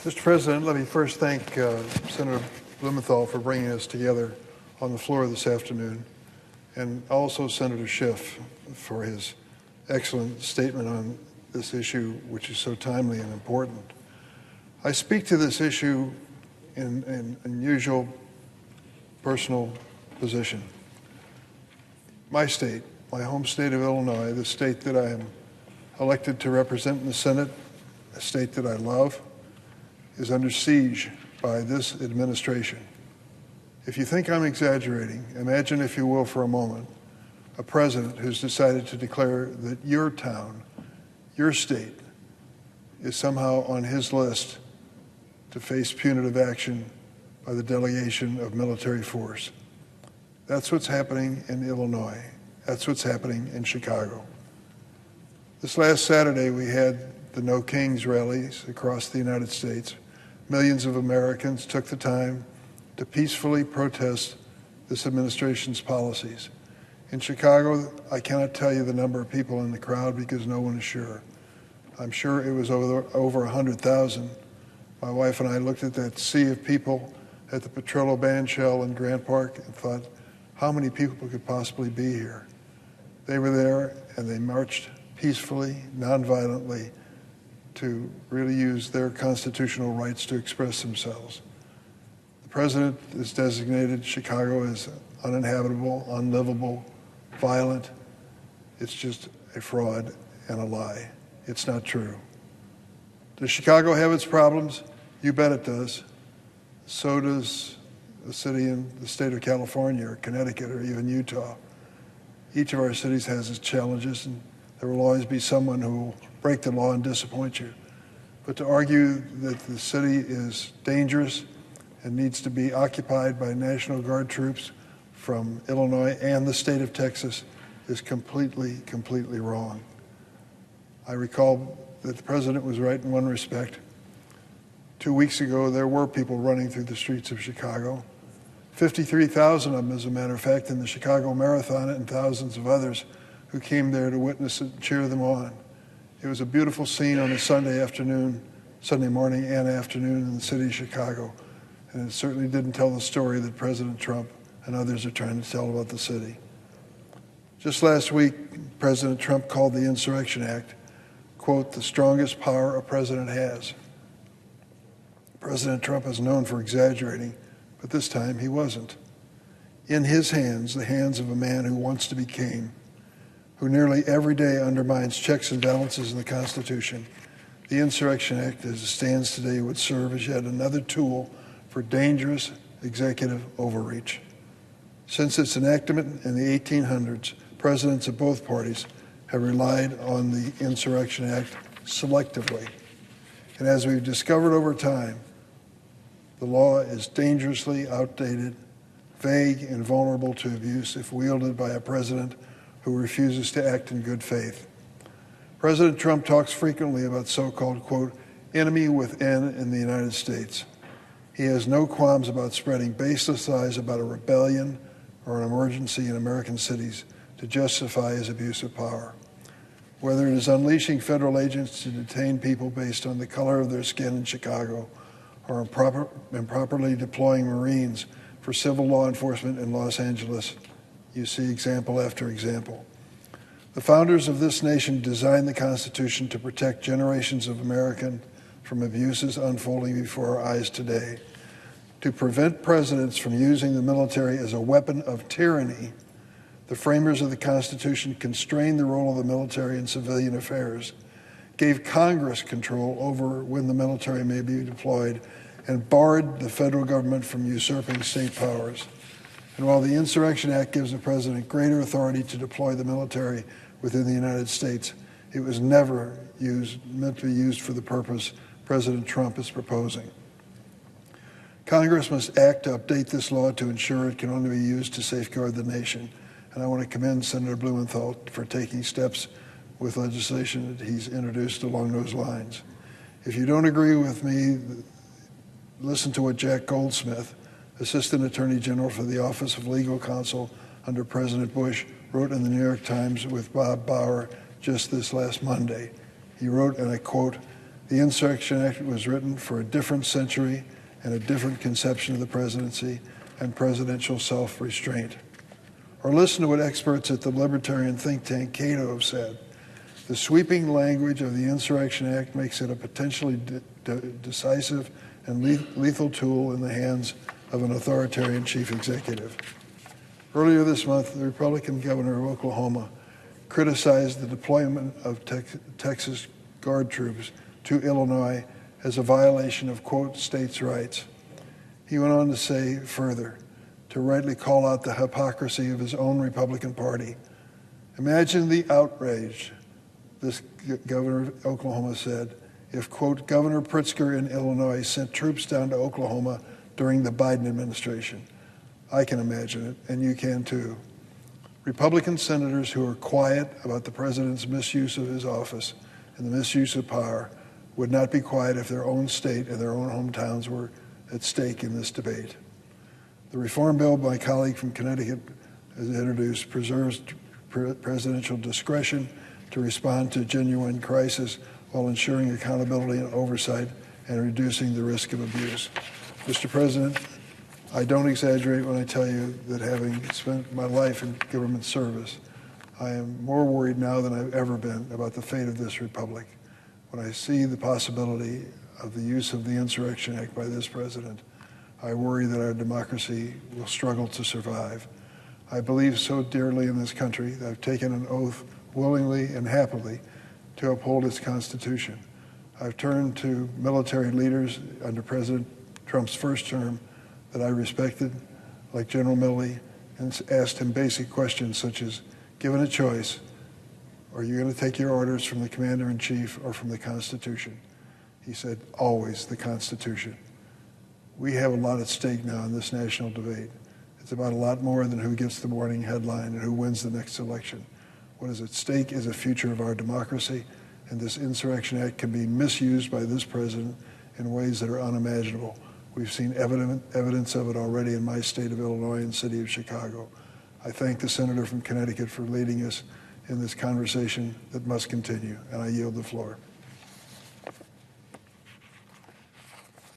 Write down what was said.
Mr. President, let me first thank Senator Blumenthal for bringing us together on the floor this afternoon, and also Senator Schiff for his excellent statement on this issue, which is so timely and important. I speak to this issue in an unusual personal position. My state, my home state of Illinois, the state that I am elected to represent in the Senate, a state that I love, is under siege by this administration. If you think I'm exaggerating, imagine, if you will, for a moment, a president who's decided to declare that your town, your state, is somehow on his list to face punitive action by the delegation of military force. That's what's happening in Illinois. That's what's happening in Chicago. This last Saturday, we had the No Kings rallies across the United States. Millions of Americans took the time to peacefully protest this administration's policies. In Chicago, I cannot tell you the number of people in the crowd because no one is sure. I'm sure it was over 100,000. My wife and I looked at that sea of people at the Petrillo Bandshell in Grant Park and thought, how many people could possibly be here? They were there and they marched peacefully, nonviolently, to really use their constitutional rights to express themselves. The president has designated Chicago as uninhabitable, unlivable, violent. It's just a fraud and a lie. It's not true. Does Chicago have its problems? You bet it does. So does a city in the state of California or Connecticut or even Utah. Each of our cities has its challenges, and there will always be someone who will break the law and disappoint you. But to argue that the city is dangerous and needs to be occupied by National Guard troops from Illinois and the state of Texas is completely wrong. I recall that the president was right in one respect. 2 weeks ago, there were people running through the streets of Chicago. 53,000 of them, as a matter of fact, in the Chicago Marathon, and thousands of others who came there to witness it and cheer them on. It was a beautiful scene on a Sunday morning and afternoon in the city of Chicago. And it certainly didn't tell the story that President Trump and others are trying to tell about the city. Just last week, President Trump called the Insurrection Act, quote, the strongest power a president has. President Trump is known for exaggerating, but this time he wasn't. In his hands, the hands of a man who wants to be king, who nearly every day undermines checks and balances in the Constitution, the Insurrection Act, as it stands today, would serve as yet another tool for dangerous executive overreach. Since its enactment in the 1800s, presidents of both parties have relied on the Insurrection Act selectively. And as we've discovered over time, the law is dangerously outdated, vague, and vulnerable to abuse if wielded by a president who refuses to act in good faith. President Trump talks frequently about so-called, quote, enemy within in the United States. He has no qualms about spreading baseless lies about a rebellion or an emergency in American cities to justify his abuse of power. Whether it is unleashing federal agents to detain people based on the color of their skin in Chicago, or improperly deploying Marines for civil law enforcement in Los Angeles, you see example after example. The founders of this nation designed the Constitution to protect generations of Americans from abuses unfolding before our eyes today. To prevent presidents from using the military as a weapon of tyranny, the framers of the Constitution constrained the role of the military in civilian affairs, gave Congress control over when the military may be deployed, and barred the federal government from usurping state powers. And while the Insurrection Act gives the president greater authority to deploy the military within the United States, it was never meant to be used for the purpose President Trump is proposing. Congress must act to update this law to ensure it can only be used to safeguard the nation. And I want to commend Senator Blumenthal for taking steps with legislation that he's introduced along those lines. If you don't agree with me, listen to what Jack Goldsmith, Assistant Attorney General for the Office of Legal Counsel under President Bush, wrote in the New York Times with Bob Bauer just this last Monday. He wrote, and I quote, The Insurrection Act was written for a different century and a different conception of the presidency and presidential self-restraint. Or listen to what experts at the libertarian think tank Cato have said. The sweeping language of the Insurrection Act makes it a potentially decisive and lethal tool in the hands of an authoritarian chief executive. Earlier this month, the Republican governor of Oklahoma criticized the deployment of Texas Guard troops to Illinois as a violation of, quote, states' rights. He went on to say further, to rightly call out the hypocrisy of his own Republican Party. Imagine the outrage, this governor of Oklahoma said, if, quote, Governor Pritzker in Illinois sent troops down to Oklahoma during the Biden administration. I can imagine it, and you can too. Republican senators who are quiet about the president's misuse of his office and the misuse of power would not be quiet if their own state and their own hometowns were at stake in this debate. The reform bill my colleague from Connecticut has introduced preserves presidential discretion to respond to genuine crisis while ensuring accountability and oversight and reducing the risk of abuse. Mr. President, I don't exaggerate when I tell you that having spent my life in government service, I am more worried now than I've ever been about the fate of this republic. When I see the possibility of the use of the Insurrection Act by this president, I worry that our democracy will struggle to survive. I believe so dearly in this country that I've taken an oath willingly and happily to uphold its Constitution. I've turned to military leaders under President Trump's first term that I respected, like General Milley, and asked him basic questions such as, given a choice, are you going to take your orders from the Commander-in-Chief or from the Constitution? He said, always the Constitution. We have a lot at stake now in this national debate. It's about a lot more than who gets the morning headline and who wins the next election. What is at stake is the future of our democracy, and this Insurrection Act can be misused by this president in ways that are unimaginable. We've seen evidence of it already in my state of Illinois and city of Chicago. I thank the senator from Connecticut for leading us in this conversation that must continue, and I yield the floor.